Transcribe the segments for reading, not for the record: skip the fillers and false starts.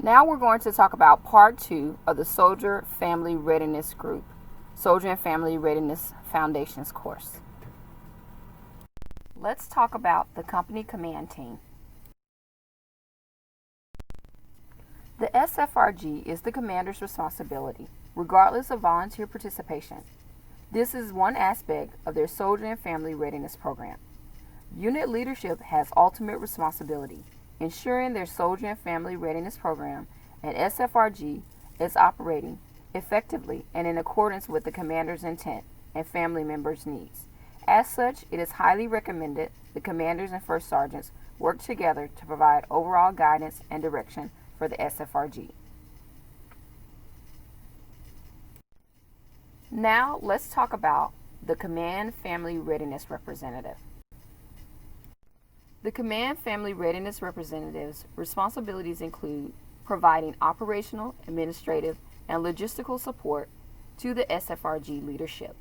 Now we're going to talk about part 2 of the Soldier Family Readiness Group, Soldier Family Readiness Foundations course. Let's talk about the company command team. The SFRG is the commander's responsibility, regardless of volunteer participation. This is one aspect of their Soldier and Family Readiness program. Unit leadership has ultimate responsibility, ensuring their Soldier and Family Readiness program and SFRG is operating effectively and in accordance with the commander's intent and family members' needs. As such, it is highly recommended the commanders and first sergeants work together to provide overall guidance and direction for the SFRG. Now, let's talk about the Command Family Readiness Representative. The Command Family Readiness Representative's responsibilities include providing operational, administrative, and logistical support to the SFRG leadership,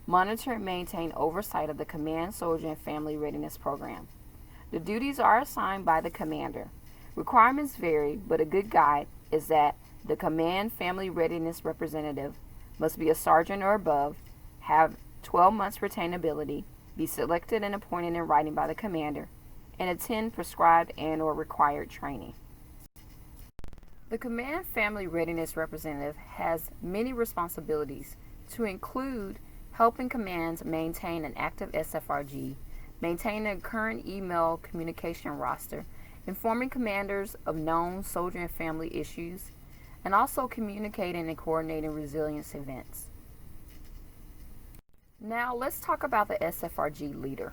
monitor and maintain oversight of the Command Soldier and Family Readiness Program. The duties are assigned by the commander. Requirements vary, but a good guide is that the Command Family Readiness Representative must be a sergeant or above, have 12 months retainability, be selected and appointed in writing by the commander, and attend prescribed and/or required training. The Command Family Readiness Representative has many responsibilities to include helping commands maintain an active SFRG, maintaining a current email communication roster, informing commanders of known soldier and family issues, and also communicating and coordinating resilience events. Now let's talk about the SFRG leader.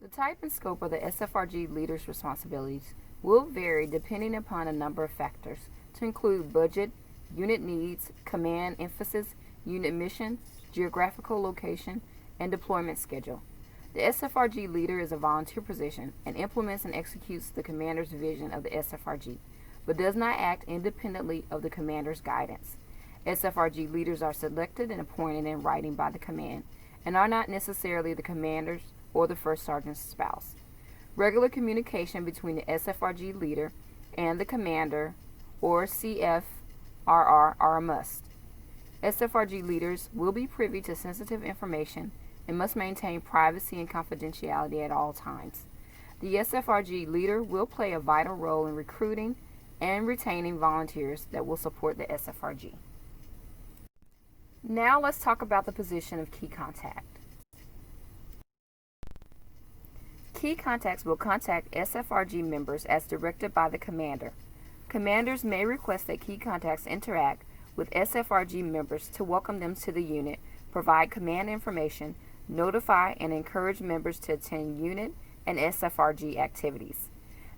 The type and scope of the SFRG leader's responsibilities will vary depending upon a number of factors, to include budget, unit needs, command emphasis, unit mission, geographical location, and deployment schedule. The SFRG leader is a volunteer position and implements and executes the commander's vision of the SFRG, but does not act independently of the commander's guidance. SFRG leaders are selected and appointed in writing by the command and are not necessarily the commander's or the first sergeant's spouse. Regular communication between the SFRG leader and the commander or CFRR are a must. SFRG leaders will be privy to sensitive information and must maintain privacy and confidentiality at all times. The SFRG leader will play a vital role in recruiting and retaining volunteers that will support the SFRG. Now let's talk about the position of key contact. Key contacts will contact SFRG members as directed by the commander. Commanders may request that key contacts interact with SFRG members to welcome them to the unit, provide command information, notify and encourage members to attend unit and SFRG activities.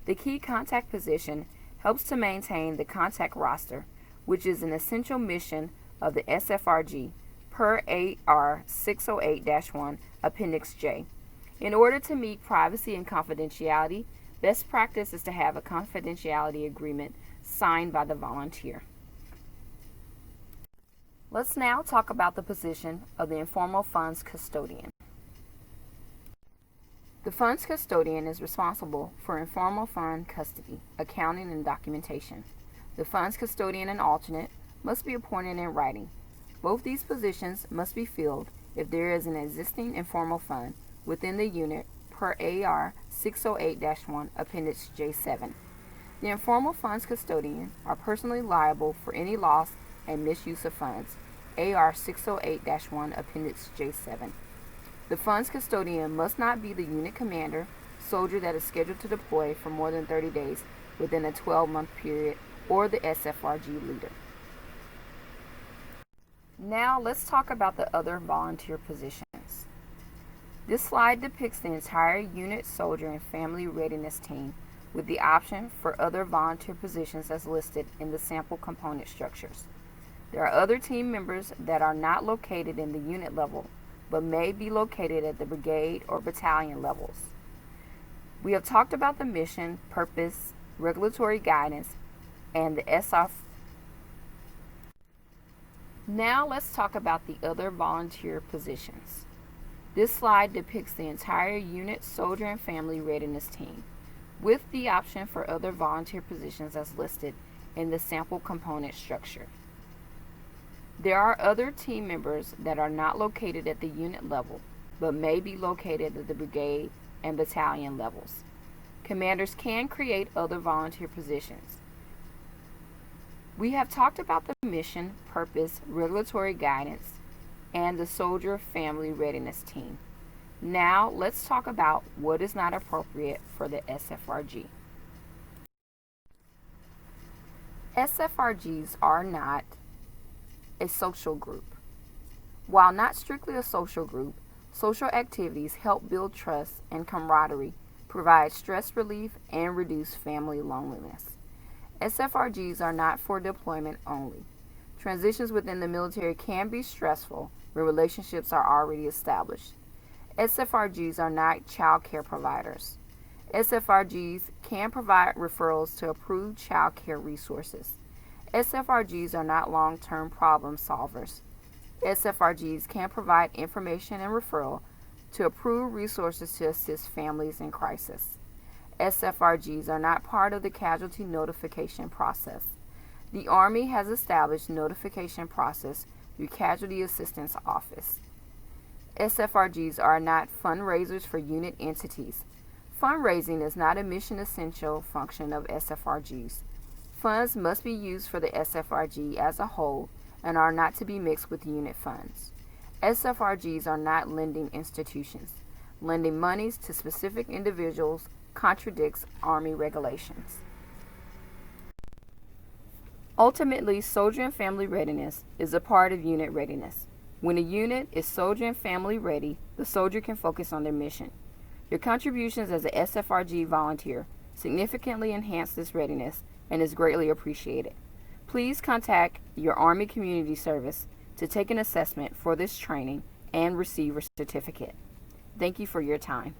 The key contact position helps to maintain the contact roster, which is an essential mission of the SFRG per AR 608-1 Appendix J. In order to meet privacy and confidentiality, best practice is to have a confidentiality agreement signed by the volunteer. Let's now talk about the position of the informal funds custodian. The funds custodian is responsible for informal fund custody, accounting, and documentation. The funds custodian and alternate must be appointed in writing. Both these positions must be filled if there is an existing informal fund within the unit per AR 608-1 Appendix J7. The informal funds custodian are personally liable for any loss and misuse of funds, AR 608-1 Appendix J7. The funds custodian must not be the unit commander, soldier that is scheduled to deploy for more than 30 days within a 12-month period, or the SFRG leader. Now let's talk about the other volunteer positions. This slide depicts the entire unit, soldier, and family readiness team with the option for other volunteer positions as listed in the sample component structures. There are other team members that are not located in the unit level, but may be located at the brigade or battalion levels. We have talked about the mission, purpose, regulatory guidance, and the SFRG. Now let's talk about the other volunteer positions. This slide depicts the entire unit, soldier, and family readiness team with the option for other volunteer positions as listed in the sample component structure. There are other team members that are not located at the unit level, but may be located at the brigade and battalion levels. Commanders can create other volunteer positions. We have talked about the mission, purpose, regulatory guidance, and the Soldier Family Readiness Team. Now, let's talk about what is not appropriate for the SFRG. SFRGs are not a social group. While not strictly a social group, social activities help build trust and camaraderie, provide stress relief, and reduce family loneliness. SFRGs are not for deployment only. Transitions within the military can be stressful where relationships are already established. SFRGs are not child care providers. SFRGs can provide referrals to approved child care resources. SFRGs are not long-term problem solvers. SFRGs can provide information and referral to approved resources to assist families in crisis. SFRGs are not part of the casualty notification process. The Army has established notification process through Casualty Assistance Office. SFRGs are not fundraisers for unit entities. Fundraising is not a mission essential function of SFRGs. Funds must be used for the SFRG as a whole and are not to be mixed with unit funds. SFRGs are not lending institutions. Lending monies to specific individuals contradicts Army regulations. Ultimately, soldier and family readiness is a part of unit readiness. When a unit is soldier and family ready, the soldier can focus on their mission. Your contributions as a SFRG volunteer significantly enhance this readiness and is greatly appreciated. Please contact your Army Community Service to take an assessment for this training and receive a certificate. Thank you for your time.